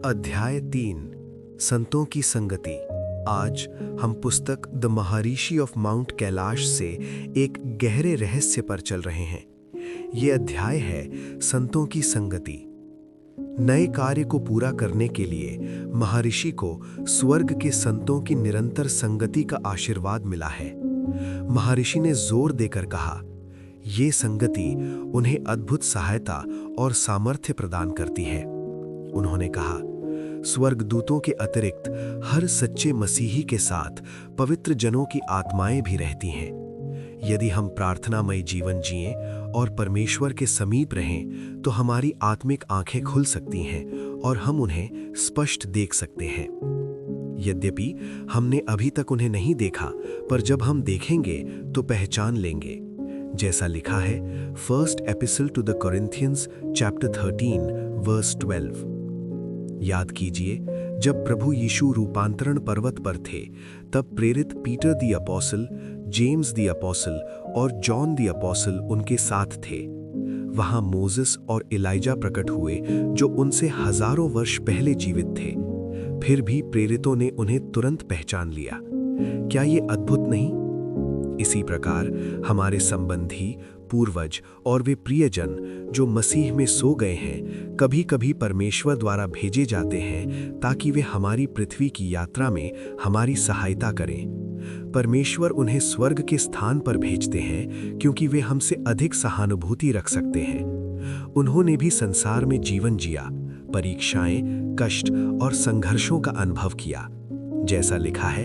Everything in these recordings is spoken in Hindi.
अध्याय 3 संतों की संगति। आज हम पुस्तक the Maharshi of mount Kailash से एक गहरे रहस्य पर चल रहे हैं। ये अध्याय है संतों की संगति। नए कार्य को पूरा करने के लिए महर्षि को स्वर्ग के संतों की निरंतर संगति का आशीर्वाद मिला है। महर्षि ने जोर देकर कहा, ये संगति उन्हें अद्भुत सहायता और सामर्थ्य प्रदान करती है। उन्होंने कहा, स्वर्गदूतों के अतिरिक्त हर सच्चे मसीही के साथ पवित्र जनों की आत्माएं भी रहती हैं। यदि हम प्रार्थनामय जीवन जिएं और परमेश्वर के समीप रहें तो हमारी आत्मिक आंखें खुल सकती हैं और हम उन्हें स्पष्ट देख सकते हैं। यद्यपि हमने अभी तक उन्हें नहीं देखा, पर जब हम देखेंगे तो पहचान लेंगे। जैसा लिखा है first epistle to the Corinthians chapter 13 verse 12। याद कीजिए, जब प्रभु यीशु रूपांतरण पर्वत पर थे, तब प्रेरित Peter the apostle, James the apostle और जॉन द अपोस्टल उनके साथ थे। वहां मोसेस और एलिजा प्रकट हुए जो उनसे हजारों वर्ष पहले जीवित थे। फिर भी प्रेरितों ने उन्हें तुरंत पहचान लिया। क्या ये अद्भुत नहीं? इसी प्रकार हमारे संबंधी, पूर्वज और वे प्रियजन जो मसीह में सो गए हैं, कभी कभी परमेश्वर द्वारा भेजे जाते हैं ताकि वे हमारी पृथ्वी की यात्रा में हमारी सहायता करें। परमेश्वर उन्हें स्वर्ग के स्थान पर भेजते हैं क्योंकि वे हमसे अधिक सहानुभूति रख सकते हैं। उन्होंने भी संसार में जीवन जिया, परीक्षाएं, कष्ट और संघर्षों का अनुभव किया। जैसा लिखा है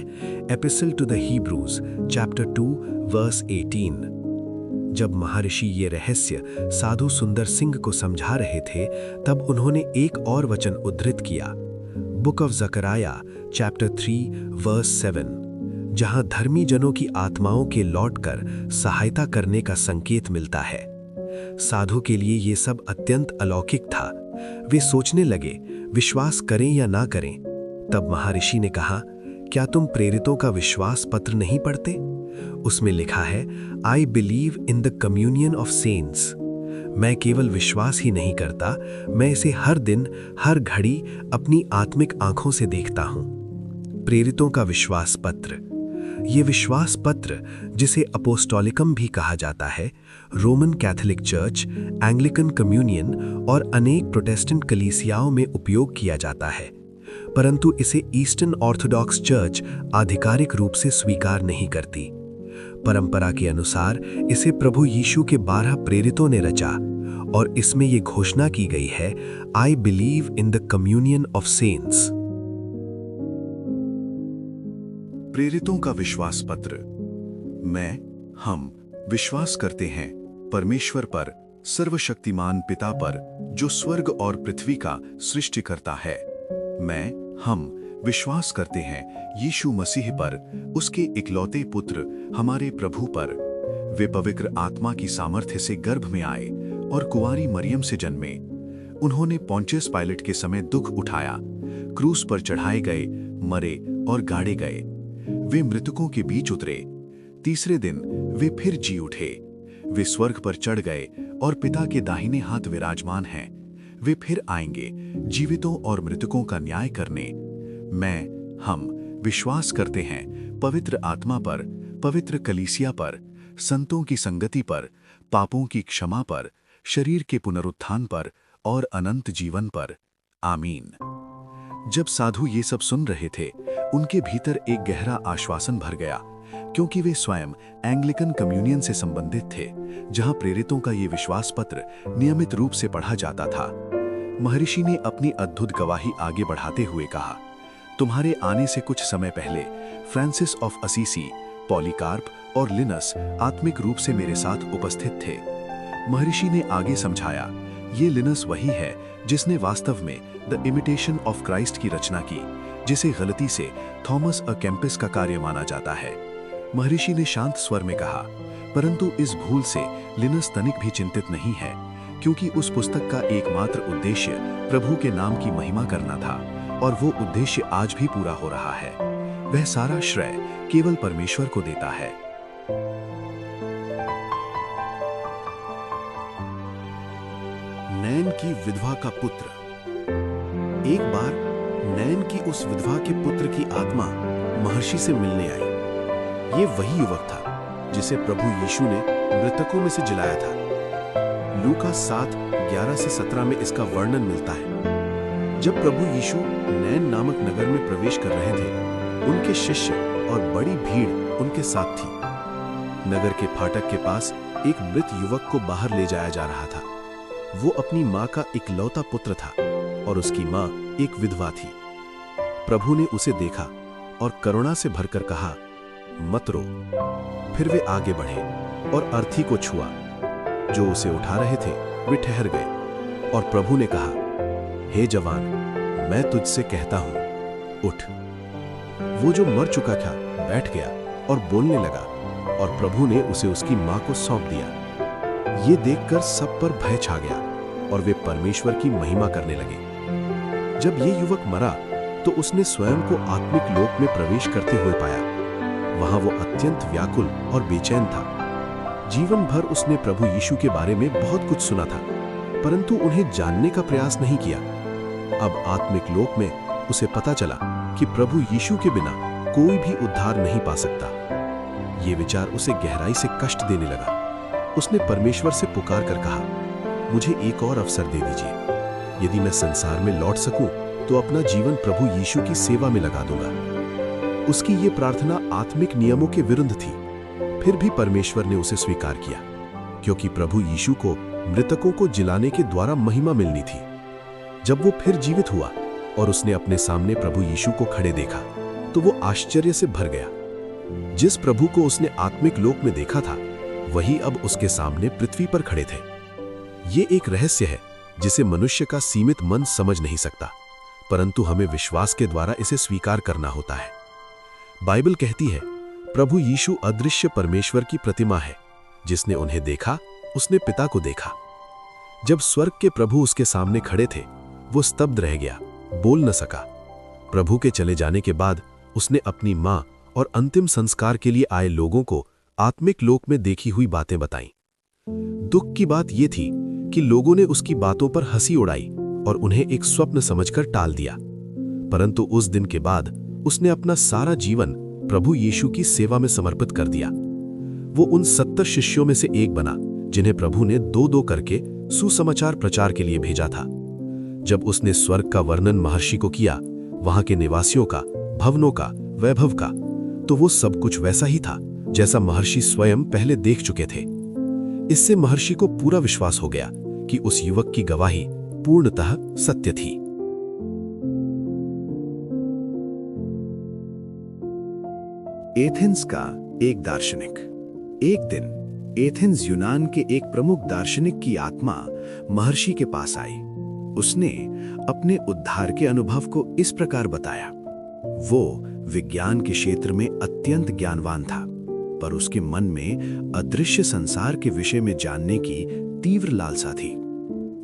epistle to the Hebrews chapter 2 verse 18। जब महर्षि ये रहस्य साधु सुंदर सिंह को समझा रहे थे, तब उन्होंने एक और वचन उद्धृत किया, book of Zechariah chapter 3 verse 7, जहां धर्मी जनों की आत्माओं के लौटकर सहायता करने का संकेत मिलता है। साधु के लिए ये सब अत्यंत अलौकिक था। वे सोचने लगे, विश्वास करें या ना करें। तब महर्षि ने कहा, क्या तुम प्रेरितों का विश्वास पत्र नहीं पढ़ते? उसमें लिखा है, I believe in the communion of cents. मैं केवल विश्वास ही नहीं करता, मैं इसे हर दिन, हर घड़ी अपनी आत्मिक आंखों से देखता हूं। प्रेरितों का विश्वास पत्र। ये विश्वास पत्र, जिसे अपोस्टोलिकम भी कहा जाता है, Roman Catholic church, Anglican communion और अनेक प्रोटेस्टेंट कलीसियाओं में उपयोग किया जाता है, परंतु इसे ईस्टर्न ऑर्थोडॉक्स चर्च आधिकारिक रूप से स्वीकार नहीं करती। परंपरा के अनुसार इसे प्रभु यीशु के 12 प्रेरितों ने रचा और इसमें यह घोषणा की गई है, I believe in the communion of cents. प्रेरितों का विश्वास पत्र। हम विश्वास करते हैं परमेश्वर पर, सर्वशक्तिमान पिता पर, जो स्वर्ग और पृथ्वी का सृष्टिकर्ता है। हम विश्वास करते हैं यीशु मसीह पर, उसके इकलौते पुत्र हमारे प्रभु पर। वे पवित्र आत्मा की सामर्थ्य से गर्भ में आए और कुंवारी मरियम से जन्मे। उन्होंने पोंटियस पायलट के समय दुख उठाया, क्रूस पर चढ़ाए गए, मरे और गाड़े गए। वे मृतकों के बीच उतरे। तीसरे दिन वे फिर जी उठे। वे स्वर्ग पर चढ़ गए और पिता के दाहिने हाथ विराजमान हैं। वे फिर आएंगे जीवितों और मृतकों का न्याय करने। हम विश्वास करते हैं पवित्र आत्मा पर, पवित्र कलीसिया पर, संतों की संगति पर, पापों की क्षमा पर, शरीर के पुनरुत्थान पर और अनंत जीवन पर। आमीन। जब साधु ये सब सुन रहे थे, उनके भीतर एक गहरा आश्वासन भर गया, क्योंकि वे स्वयं एंग्लिकन कम्युनियन से संबंधित थे, जहां प्रेरितों का ये विश्वास पत्र नियमित रूप से पढ़ा जाता था। महर्षि ने अपनी अद्भुत गवाही आगे बढ़ाते हुए कहा, तुम्हारे आने से कुछ समय पहले फ्रांसिस ऑफ असीसी, पॉलीकार्प और लिनस आत्मिक रूप से मेरे साथ उपस्थित थे। महर्षि ने आगे समझाया, ये लिनस वही है जिसने वास्तव में द इमिटेशन ऑफ क्राइस्ट की रचना की, जिसे गलती से थॉमस अ केम्पिस का कार्य माना जाता है। महर्षि ने शांत स्वर में कहा, परंतु इस भूल से लिनस तनिक भी चिंतित नहीं है, क्योंकि उस पुस्तक का एकमात्र उद्देश्य प्रभु के नाम की महिमा करना था और वो उद्देश्य आज भी पूरा हो रहा है। वह सारा श्रेय केवल परमेश्वर को देता है। नैन की विधवा का पुत्र। एक बार नैन की उस विधवा के पुत्र की आत्मा महर्षि से मिलने आई। ये वही युवक था जिसे प्रभु यीशु ने मृतकों में से जिलाया था। लूका 7:11-17 में इसका वर्णन मिलता है। जब प्रभु यीशु नैन नामक नगर में प्रवेश कर रहे थे, उनके शिष्य और बड़ी भीड़ उनके साथ थी। नगर के फाटक के पास एक मृत युवक को बाहर ले जाया जा रहा था। वो अपनी मां का इकलौता पुत्र था और उसकी मां एक विधवा थी। प्रभु ने उसे देखा और करुणा से भरकर कहा, मत रो। फिर वे आगे बढ़े और अर्थी को छुआ। जो उसे उठा रहे थे वे ठहर गए और प्रभु ने कहा, हे जवान, मैं तुझसे कहता हूं, उठ। वो जो मर चुका था बैठ गया और बोलने लगा और प्रभु ने उसे उसकी मां को सौंप दिया। ये देखकर सब पर भय छा गया और वे परमेश्वर की महिमा करने लगे। जब ये युवक मरा तो उसने स्वयं को आत्मिक लोक में प्रवेश करते हुए पाया। वहां वो अत्यंत व्याकुल और बेचैन था। जीवन भर उसने प्रभु यीशु के बारे में बहुत कुछ सुना था, परंतु उन्हें जानने का प्रयास नहीं किया। अब आत्मिक लोक में उसे पता चला कि प्रभु यीशु के बिना कोई भी उद्धार नहीं पा सकता। ये विचार उसे गहराई से कष्ट देने लगा। उसने परमेश्वर से पुकार कर कहा, मुझे एक और अवसर दे दीजिए। यदि मैं संसार में लौट सकूं तो अपना जीवन प्रभु यीशु की सेवा में लगा दूंगा। उसकी ये प्रार्थना आत्मिक नियमों के विरुद्ध थी। फिर भी परमेश्वर ने उसे स्वीकार किया, क्योंकि प्रभु यीशु को मृतकों को जिलाने के द्वारा महिमा मिलनी थी। जब वो फिर जीवित हुआ और उसने अपने सामने प्रभु यीशु को खड़े देखा तो वो आश्चर्य से भर गया। जिस प्रभु को उसने आत्मिक लोक में देखा था, वही अब उसके सामने पृथ्वी पर खड़े थे। ये एक रहस्य है जिसे मनुष्य का सीमित मन समझ नहीं सकता, परंतु हमें विश्वास के द्वारा इसे स्वीकार करना होता है। बाइबल कहती है, प्रभु यीशु अदृश्य परमेश्वर की प्रतिमा है। जिसने उन्हें देखा उसने पिता को देखा। जब स्वर्ग के प्रभु उसके सामने खड़े थे, वो स्तब्ध रह गया, बोल न सका। प्रभु के चले जाने के बाद उसने अपनी मां और अंतिम संस्कार के लिए आए लोगों को आत्मिक लोक में देखी हुई बातें बताईं। दुख की बात यह थी कि लोगों ने उसकी बातों पर हंसी उड़ाई और उन्हें एक स्वप्न समझकर टाल दिया। परंतु उस दिन के बाद उसने अपना सारा जीवन प्रभु यीशु की सेवा में समर्पित कर दिया। वो उन 70 शिष्यों में से एक बना जिन्हें प्रभु ने 2-2 करके सुसमाचार प्रचार के लिए भेजा था। जब उसने स्वर्ग का वर्णन महर्षि को किया, वहां के निवासियों का, भवनों का, वैभव का, तो वो सब कुछ वैसा ही था जैसा महर्षि स्वयं पहले देख चुके थे। इससे महर्षि को पूरा विश्वास हो गया कि उस युवक की गवाही पूर्णतः सत्य थी। एथेंस का एक दार्शनिक। एक दिन एथेंस यूनान के एक प्रमुख दार्शनिक की आत्मा महर्षि के पास आई। उसने अपने उद्धार के अनुभव को इस प्रकार बताया। वो विज्ञान के क्षेत्र में अत्यंत ज्ञानवान था, पर उसके मन में अदृश्य संसार के विषय में जानने की तीव्र लालसा थी।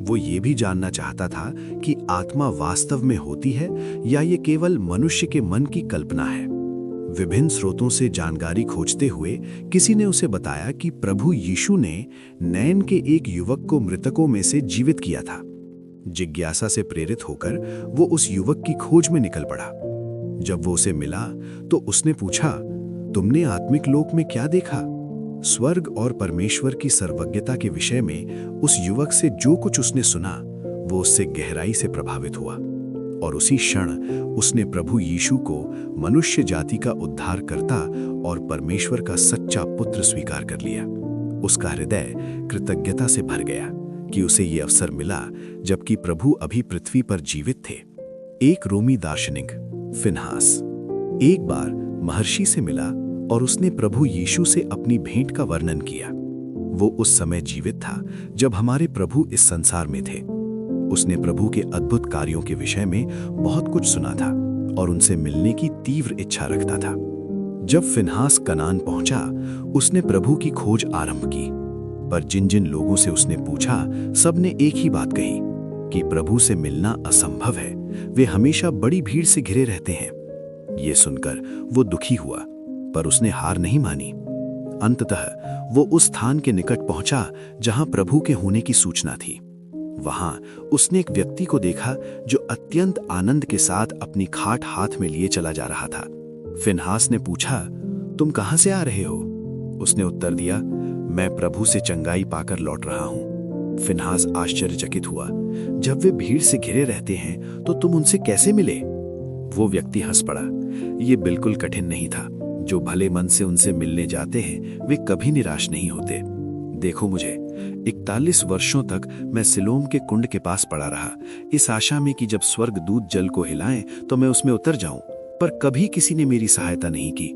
वो ये भी जानना चाहता था कि आत्मा वास्तव में होती है या ये केवल मनुष्य के मन की कल्पना है। विभिन्न स्रोतों से जानकारी खोजते हुए किसी ने उसे बताया कि प्रभु यीशु ने नैन के एक युवक को मृतकों में से जीवित किया था। जिज्ञासा से प्रेरित होकर वो उस युवक की खोज में निकल पड़ा। जब वो उसे मिला तो उसने पूछा, तुमने आत्मिक लोक में क्या देखा? स्वर्ग और परमेश्वर की सर्वज्ञता के विषय में उस युवक से जो कुछ उसने सुना, वो उससे गहराई से प्रभावित हुआ और उसी क्षण उसने प्रभु यीशु को मनुष्य जाति का उद्धारकर्ता और परमेश्वर का सच्चा पुत्र स्वीकार कर लिया। उसका हृदय कृतज्ञता से भर गया कि उसे ये अवसर मिला जबकि प्रभु अभी पृथ्वी पर जीवित थे। एक रोमी दार्शनिक फिनहास एक बार महर्षि से मिला और उसने प्रभु यीशु से अपनी भेंट का वर्णन किया। वो उस समय जीवित था जब हमारे प्रभु इस संसार में थे। उसने प्रभु के अद्भुत कार्यों के विषय में बहुत कुछ सुना था और उनसे मिलने की तीव्र इच्छा रखता था। जब फिनहास कनान पहुंचा, उसने प्रभु की खोज आरंभ की, पर जिन जिन लोगों से उसने पूछा, सबने एक ही बात कही कि प्रभु से मिलना असंभव है। वे हमेशा बड़ी भीड़ से घिरे रहते हैं। ये सुनकर वो दुखी हुआ, पर उसने हार नहीं मानी। अंततः वो उस स्थान के निकट पहुंचा जहां प्रभु के होने की सूचना थी। वहां उसने एक व्यक्ति को देखा जो अत्यंत आनंद के साथ अपनी खाट हाथ में लिए चला जा रहा था। फिनहास ने पूछा, तुम कहां से आ रहे हो? उसने उत्तर दिया, मैं प्रभु से चंगाई पाकर लौट रहा हूं। फिनहास आश्चर्यचकित हुआ, जब वे भीड़ से घिरे रहते हैं तो तुम उनसे कैसे मिले? वो व्यक्ति हंस पड़ा। ये बिल्कुल कठिन नहीं था। जो भले मन से उनसे मिलने जाते हैं वे कभी निराश नहीं होते। देखो मुझे, 41 वर्षों तक मैं सिलोम के कुंड के पास पड़ा रहा, इस आशा में कि जब स्वर्गदूत जल को हिलाएं तो मैं उसमें उतर जाऊं, पर कभी किसी ने मेरी सहायता नहीं की।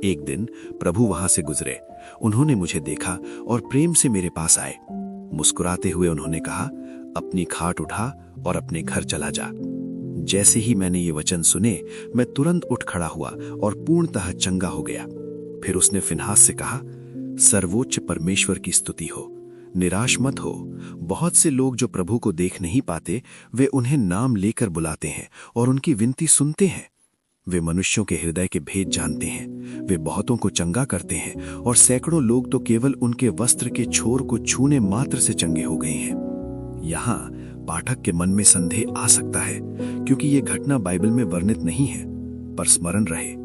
एक दिन प्रभु वहां से गुजरे। उन्होंने मुझे देखा और प्रेम से मेरे पास आए। मुस्कुराते हुए उन्होंने कहा, अपनी खाट उठा और अपने घर चला जा। जैसे ही मैंने ये वचन सुने, मैं तुरंत उठ खड़ा हुआ और पूर्णतः चंगा हो गया। फिर उसने फिनहास से कहा, सर्वोच्च परमेश्वर की स्तुति हो, निराश मत हो। बहुत से लोग जो प्रभु को देख नहीं पाते, वे उन्हें नाम लेकर बुलाते हैं और उनकी विनती सुनते हैं। वे मनुष्यों के हृदय के भेद जानते हैं। वे बहुतों को चंगा करते हैं और सैकड़ों लोग तो केवल उनके वस्त्र के छोर को छूने मात्र से चंगे हो गए हैं। यहाँ पाठक के मन में संदेह आ सकता है, क्योंकि ये घटना बाइबल में वर्णित नहीं है, पर स्मरण रहे,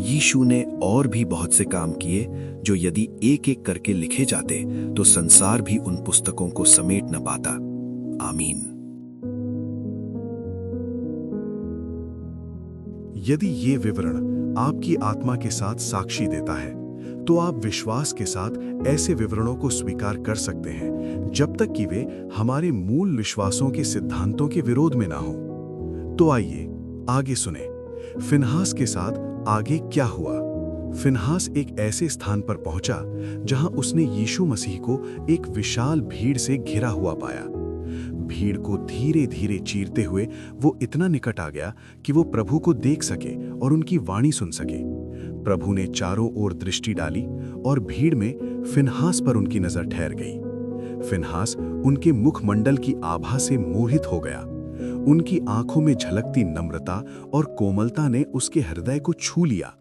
यीशु ने और भी बहुत से काम किए जो यदि एक एक करके लिखे जाते तो संसार भी उन पुस्तकों को समेट न पाता। आमीन। यदि ये विवरण आपकी आत्मा के साथ साक्षी देता है, तो आप विश्वास के साथ ऐसे विवरणों को स्वीकार कर सकते हैं, जब तक कि वे हमारे मूल विश्वासों के सिद्धांतों के विरोध में ना हो। तो आइए आगे सुने, फिनहास के साथ आगे क्या हुआ। फिनहास एक ऐसे स्थान पर पहुंचा जहां उसने यीशु मसीह को एक विशाल भीड़ से घिरा हुआ पाया। भीड़ को धीरे धीरे चीरते हुए वो इतना निकट आ गया कि वो प्रभु को देख सके और उनकी वाणी सुन सके। प्रभु ने चारों ओर दृष्टि डाली और भीड़ में फिनहास पर उनकी नजर ठहर गई। फिनहास उनके मुखमंडल की आभा से मोहित हो गया। उनकी आंखों में झलकती नम्रता और कोमलता ने उसके हृदय को छू लिया।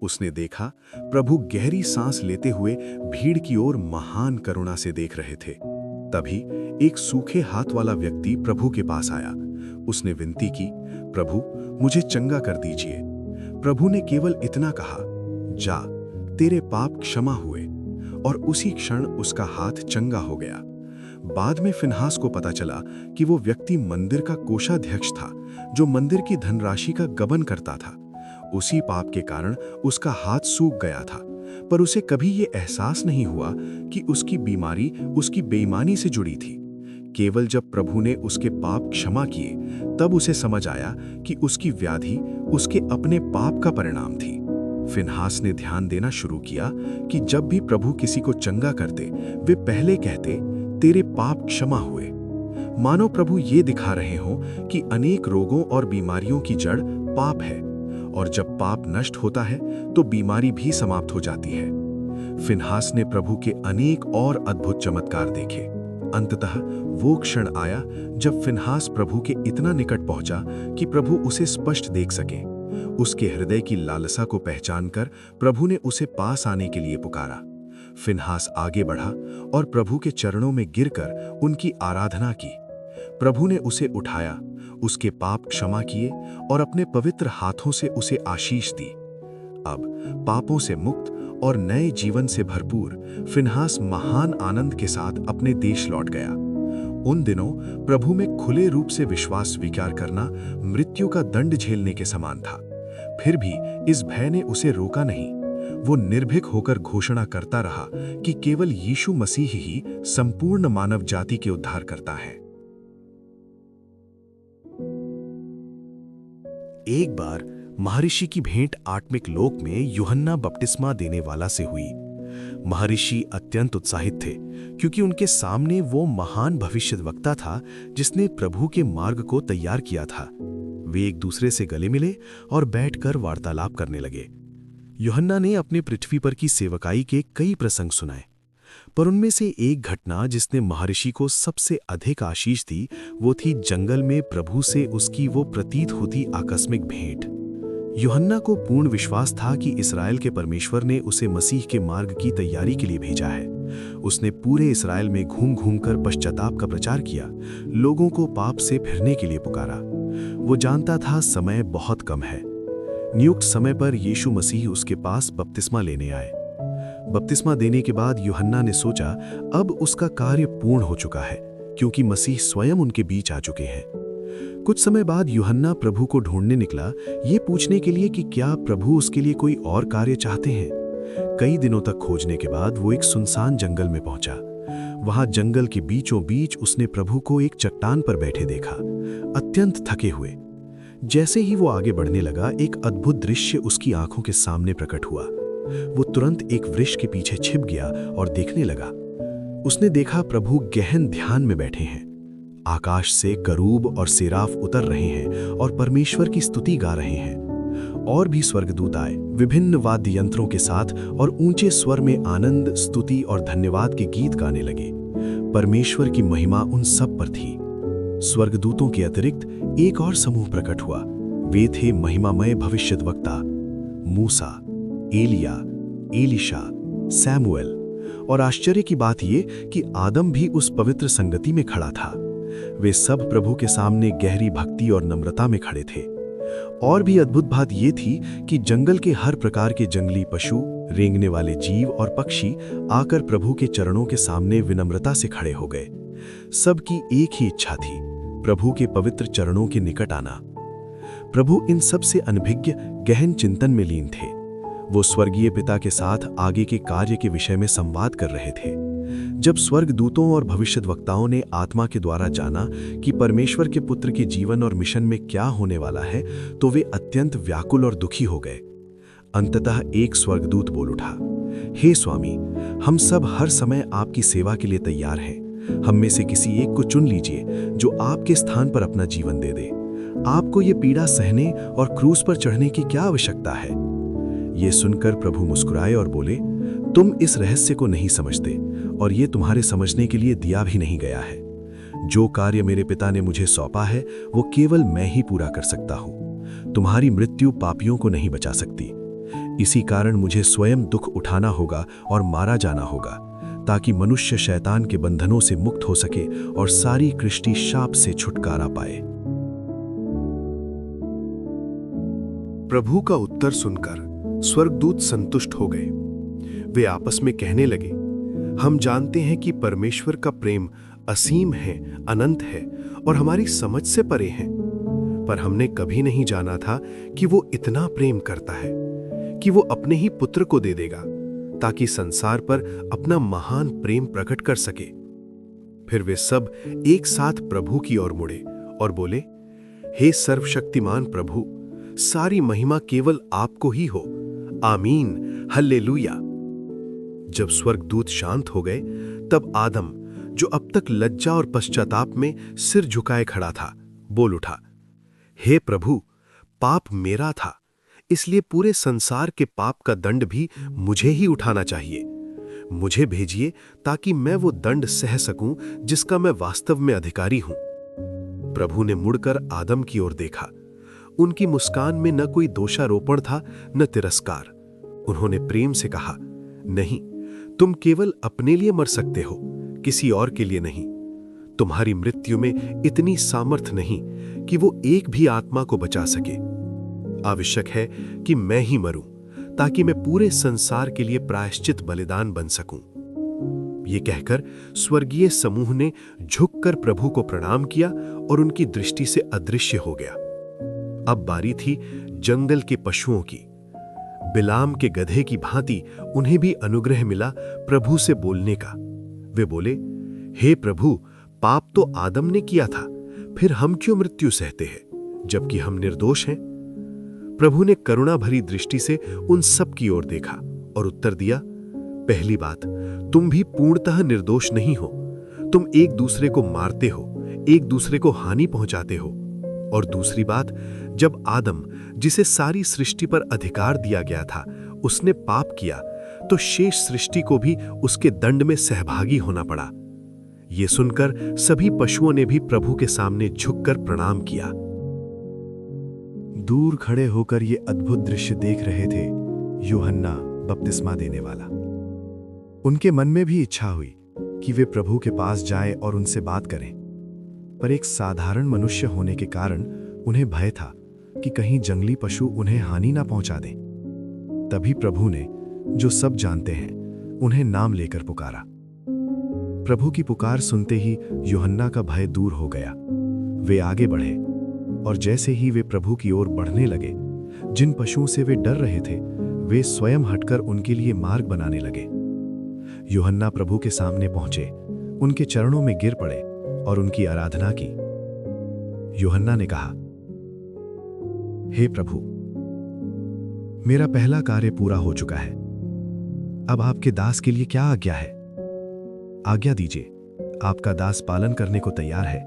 उसने देखा प्रभु गहरी सांस लेते हुए भीड़ की ओर महान करुणा से देख रहे थे। तभी एक सूखे हाथ वाला व्यक्ति प्रभु के पास आया। उसने विनती की, प्रभु मुझे चंगा कर दीजिए। प्रभु ने केवल इतना कहा, जा, तेरे पाप क्षमा हुए, और उसी क्षण उसका हाथ चंगा हो गया। बाद में फिनहास को पता चला कि वो व्यक्ति मंदिर का कोषाध्यक्ष था, जो मंदिर की धनराशि का गबन करता था। उसी पाप के कारण उसका हाथ सूख गया था, पर उसे कभी ये एहसास नहीं हुआ कि उसकी बीमारी उसकी बेईमानी से जुड़ी थी। केवल जब प्रभु ने उसके पाप क्षमा किए, तब उसे समझ आया कि उसकी व्याधि उसके अपने पाप का परिणाम थी। फिनहास ने ध्यान देना शुरू किया कि जब भी प्रभु किसी को चंगा करते, वे पहले कहते, तेरे पाप क्षमा हुए। मानो प्रभु ये दिखा रहे हों कि अनेक रोगों और बीमारियों की जड़ पाप है, और जब पाप नष्ट होता है तो बीमारी भी समाप्त हो जाती है। फिनहास ने प्रभु के अनेक और अद्भुत चमत्कार देखे। अंततः वो क्षण आया जब फिनहास प्रभु के इतना निकट पहुंचा कि प्रभु उसे स्पष्ट देख सके। उसके हृदय की लालसा को पहचानकर प्रभु ने उसे पास आने के लिए पुकारा। फिनहास आगे बढ़ा और प्रभु के चरणों में गिरकर उनकी आराधना की। प्रभु ने उसे उठाया, उसके पाप क्षमा किए और अपने पवित्र हाथों से उसे आशीष दी। अब पापों से मुक्त और नए जीवन से भरपूर फिनहास महान आनंद के साथ अपने देश लौट गया। उन दिनों प्रभु में खुले रूप से विश्वास स्वीकार करना मृत्यु का दंड झेलने के समान था। फिर भी इस भय ने उसे रोका नहीं। वो निर्भीक होकर घोषणा करता रहा कि केवल यीशु मसीह ही संपूर्ण मानव जाति के उद्धार करता है। एक बार महर्षि की भेंट आत्मिक लोक में यूहन्ना बपतिस्मा देने वाला से हुई। महर्षि अत्यंत उत्साहित थे, क्योंकि उनके सामने वो महान भविष्यद्वक्ता था जिसने प्रभु के मार्ग को तैयार किया था। वे एक दूसरे से गले मिले और बैठकर वार्तालाप करने लगे। यूहन्ना ने अपने पृथ्वी पर की सेवकाई के कई प्रसंग सुनाए, पर उनमें से एक घटना जिसने महर्षि को सबसे अधिक आशीष दी, वो थी जंगल में प्रभु से उसकी वो प्रतीत होती आकस्मिक भेंट। यूहन्ना को पूर्ण विश्वास था कि इस्राएल के परमेश्वर ने उसे मसीह के मार्ग की तैयारी के लिए भेजा है। उसने पूरे इस्राएल में घूम घूम कर पश्चाताप का प्रचार किया, लोगों को पाप से फिरने के लिए पुकारा। वो जानता था समय बहुत कम है। नियुक्त समय पर यीशु मसीह उसके पास बपतिस्मा लेने आए। बपतिस्मा देने के बाद यूहन्ना ने सोचा अब उसका कार्य पूर्ण हो चुका है, क्योंकि मसीह स्वयं उनके बीच आ चुके हैं। कुछ समय बाद यूहन्ना प्रभु को ढूंढने निकला, ये पूछने के लिए कि क्या प्रभु उसके लिए कोई और कार्य चाहते हैं। कई दिनों तक खोजने के बाद वो एक सुनसान जंगल में पहुंचा। वहां जंगल के बीचों बीच उसने प्रभु को एक चट्टान पर बैठे देखा, अत्यंत थके हुए। जैसे ही वो आगे बढ़ने लगा, एक अद्भुत दृश्य उसकी आंखों के सामने प्रकट हुआ। वो तुरंत एक वृक्ष के पीछे छिप गया और देखने लगा। उसने देखा प्रभु गहन ध्यान में बैठे हैं। आकाश से करूब और सेराफ उतर रहे हैं और परमेश्वर की स्तुति गा रहे हैं। और भी स्वर्गदूत आए, विभिन्न वाद्य यंत्रों के साथ, और ऊंचे स्वर में आनंद, स्तुति और धन्यवाद के गीत गाने लगे। परमेश्वर की महिमा उन सब पर थी। स्वर्गदूतों के अतिरिक्त एक और समूह प्रकट हुआ। वे थे महिमामय भविष्यद्वक्ता, मूसा, एलिया, एलिशा, सैमुएल। और आश्चर्य की बात यह कि आदम भी उस पवित्र संगति में खड़ा था। वे सब प्रभु के सामने गहरी भक्ति और नम्रता में खड़े थे। और भी अद्भुत बात यह थी कि जंगल के हर प्रकार के जंगली पशु, रेंगने वाले जीव और पक्षी आकर प्रभु के चरणों के सामने विनम्रता से खड़े हो गए। सबकी एक ही इच्छा थी, प्रभु के पवित्र चरणों के निकट आना। प्रभु इन सब से अनभिज्ञ गहन चिंतन में लीन थे। वो स्वर्गीय पिता के साथ आगे के कार्य के विषय में संवाद कर रहे थे। जब स्वर्गदूतों और भविष्यद्वक्ताओं ने आत्मा के द्वारा जाना कि परमेश्वर के पुत्र के जीवन और मिशन में क्या होने वाला है, तो वे अत्यंत व्याकुल और दुखी हो गए। अंततः एक स्वर्गदूत बोल उठा, हे स्वामी, हम सब हर समय आपकी सेवा के लिए तैयार हैं। हम में से किसी एक को चुन लीजिए जो आपके स्थान पर अपना जीवन दे दे। आपको ये पीड़ा सहने और क्रूस पर चढ़ने की क्या आवश्यकता है। ये सुनकर प्रभु मुस्कुराए और बोले, तुम इस रहस्य को नहीं समझते और ये तुम्हारे समझने के लिए दिया भी नहीं गया है। जो कार्य मेरे पिता ने मुझे सौंपा है वो केवल मैं ही पूरा कर सकता हूँ। तुम्हारी मृत्यु पापियों को नहीं बचा सकती। इसी कारण मुझे स्वयं दुख उठाना होगा और मारा जाना होगा, ताकि मनुष्य शैतान के बंधनों से मुक्त हो सके और सारी कृष्टि शाप से छुटकारा पाए। प्रभु का उत्तर सुनकर स्वर्गदूत संतुष्ट हो गए। वे आपस में कहने लगे, हम जानते हैं कि परमेश्वर का प्रेम असीम है, अनंत है और हमारी समझ से परे है। पर हमने कभी नहीं जाना था कि वो इतना प्रेम करता है कि वो अपने ही पुत्र को दे देगा, ताकि संसार पर अपना महान प्रेम प्रकट कर सके। फिर वे सब एक साथ प्रभु की ओर मुड़े और बोले, हे सर्वशक्तिमान प्रभु, सारी महिमा केवल आपको ही हो। आमीन, हल्लेलुया। जब स्वर्गदूत शांत हो गए, तब आदम, जो अब तक लज्जा और पश्चाताप में सिर झुकाए खड़ा था, बोल उठा, हे प्रभु, पाप मेरा था, इसलिए पूरे संसार के पाप का दंड भी मुझे ही उठाना चाहिए। मुझे भेजिए ताकि मैं वो दंड सह सकूं जिसका मैं वास्तव में अधिकारी हूं। प्रभु ने मुड़कर आदम की ओर देखा। उनकी मुस्कान में न कोई दोषारोपण था, न तिरस्कार। उन्होंने प्रेम से कहा, नहीं, तुम केवल अपने लिए मर सकते हो, किसी और के लिए नहीं। तुम्हारी मृत्यु में इतनी सामर्थ्य नहीं कि वो एक भी आत्मा को बचा सके। आवश्यक है कि मैं ही मरूं, ताकि मैं पूरे संसार के लिए प्रायश्चित बलिदान बन सकूं। ये कहकर स्वर्गीय समूह ने झुककर प्रभु को प्रणाम किया और उनकी दृष्टि से अदृश्य हो गया। अब बारी थी जंगल के पशुओं की। बिलाम के गधे की भांति उन्हें भी अनुग्रह मिला प्रभु से बोलने का। वे बोले, हे प्रभु, पाप तो आदम ने किया था, फिर हम क्यों मृत्यु सहते हैं, जबकि हम निर्दोष हैं? प्रभु ने करुणा भरी दृष्टि से उन सब की ओर देखा और उत्तर दिया, पहली बात, तुम भी पूर्णतः निर्दोष नहीं हो। तुम एक दूसरे को मारते हो, एक दूसरे को हानि पहुंचाते हो। और दूसरी बात, जब आदम, जिसे सारी सृष्टि पर अधिकार दिया गया था, उसने पाप किया, तो शेष सृष्टि को भी उसके दंड में सहभागी होना पड़ा। ये सुनकर सभी पशुओं ने भी प्रभु के सामने झुककर प्रणाम किया। दूर खड़े होकर ये अद्भुत दृश्य देख रहे थे यूहन्ना बपतिस्मा देने वाला। उनके मन में भी इच्छा हुई कि वे प्रभु के पास जाएं और उनसे बात करें, पर एक साधारण मनुष्य होने के कारण उन्हें भय था कि कहीं जंगली पशु उन्हें हानि ना पहुंचा दें। तभी प्रभु ने, जो सब जानते हैं, उन्हें नाम लेकर पुकारा। प्रभु की पुकार सुनते ही यूहन्ना का भय दूर हो गया। वे आगे बढ़े और जैसे ही वे प्रभु की ओर बढ़ने लगे, जिन पशुओं से वे डर रहे थे वे स्वयं हटकर उनके लिए मार्ग बनाने लगे। यूहन्ना प्रभु के सामने पहुंचे, उनके चरणों में गिर पड़े और उनकी आराधना की। यूहन्ना ने कहा, हे प्रभु, मेरा पहला कार्य पूरा हो चुका है। अब आपके दास के लिए क्या आज्ञा है? आज्ञा दीजिए, आपका दास पालन करने को तैयार है।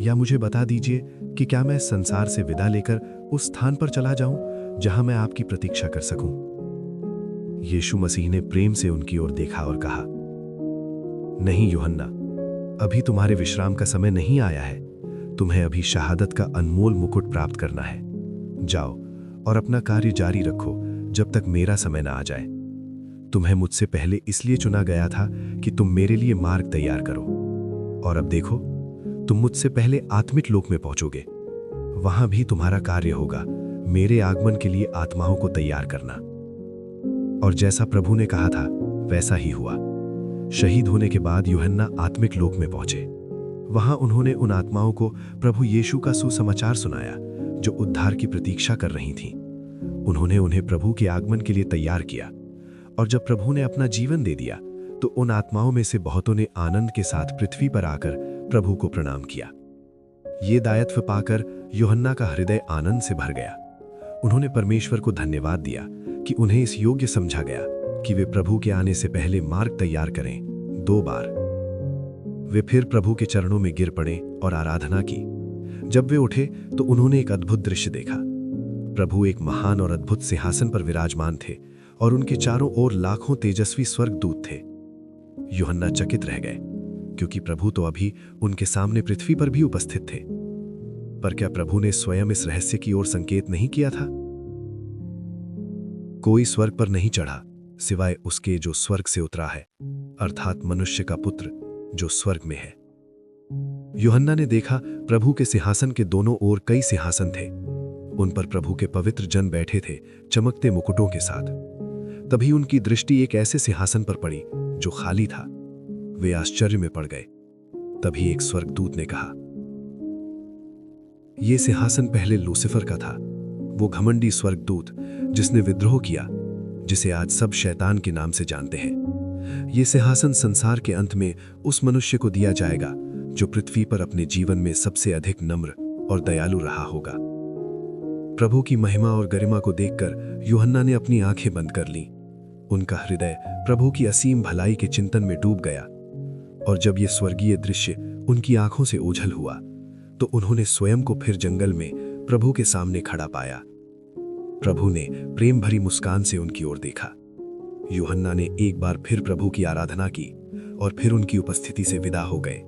या मुझे बता दीजिए कि क्या मैं संसार से विदा लेकर उस स्थान पर चला जाऊं जहां मैं आपकी प्रतीक्षा कर सकूं? यीशु मसीह ने प्रेम से उनकी ओर देखा और कहा, नहीं यूहन्ना, अभी तुम्हारे विश्राम का समय नहीं आया है। तुम्हें अभी शहादत का अनमोल मुकुट प्राप्त करना है। जाओ और अपना कार्य जारी रखो जब तक मेरा समय ना आ जाए। तुम्हें मुझसे पहले इसलिए चुना गया था कि तुम मेरे लिए मार्ग तैयार करो, और अब देखो, तुम मुझसे पहले आत्मिक लोक में पहुंचोगे। वहां भी तुम्हारा कार्य होगा मेरे आगमन के लिए आत्माओं को तैयार करना। और जैसा प्रभु ने कहा था वैसा ही हुआ। शहीद होने के बाद यूहन्ना आत्मिक लोक में पहुंचे। वहां उन्होंने उन आत्माओं को प्रभु यीशु का सुसमाचार सुनाया जो उद्धार की प्रतीक्षा कर रही थीं। उन्होंने उन्हें प्रभु के आगमन के लिए तैयार किया, और जब प्रभु ने अपना जीवन दे दिया तो उन आत्माओं में से बहुतों ने आनंद के साथ पृथ्वी पर आकर प्रभु को प्रणाम किया। ये दायित्व पाकर यूहन्ना का हृदय आनंद से भर गया। उन्होंने परमेश्वर को धन्यवाद दिया कि उन्हें इस योग्य समझा गया कि वे प्रभु के आने से पहले मार्ग तैयार करें। 2 बार वे फिर प्रभु के चरणों में गिर पड़े और आराधना की। जब वे उठे तो उन्होंने एक अद्भुत दृश्य देखा। प्रभु एक महान और अद्भुत सिंहासन पर विराजमान थे और उनके चारों ओर लाखों तेजस्वी स्वर्गदूत थे। यूहन्ना चकित रह गए, क्योंकि प्रभु तो अभी उनके सामने पृथ्वी पर भी उपस्थित थे। पर क्या प्रभु ने स्वयं इस रहस्य की ओर संकेत नहीं किया था? कोई स्वर्ग पर नहीं चढ़ा सिवाय उसके जो स्वर्ग से उतरा है, अर्थात मनुष्य का पुत्र जो स्वर्ग में है। यूहन्ना ने देखा प्रभु के सिंहासन के दोनों ओर कई सिंहासन थे। उन पर प्रभु के पवित्र जन बैठे थे, चमकते मुकुटों के साथ। तभी उनकी दृष्टि एक ऐसे सिंहासन पर पड़ी जो खाली था। वे आश्चर्य में पड़ गए। तभी एक स्वर्गदूत ने कहा, यह सिंहासन पहले लूसीफर का था, वो घमंडी स्वर्गदूत जिसने विद्रोह किया, जिसे आज सब शैतान के नाम से जानते हैं। यह सिंहासन संसार के अंत में उस मनुष्य को दिया जाएगा जो पृथ्वी पर अपने जीवन में सबसे अधिक नम्र और दयालु रहा होगा। प्रभु की महिमा और गरिमा को देखकर यूहन्ना ने अपनी आंखें बंद कर लीं। उनका हृदय प्रभु की असीम भलाई के चिंतन में डूब गया, और जब यह स्वर्गीय दृश्य उनकी आंखों से ओझल हुआ तो उन्होंने स्वयं को फिर जंगल में प्रभु के सामने खड़ा पाया। प्रभु ने प्रेम भरी मुस्कान से उनकी ओर देखा। यूहन्ना ने एक बार फिर प्रभु की आराधना की और फिर उनकी उपस्थिति से विदा हो गए।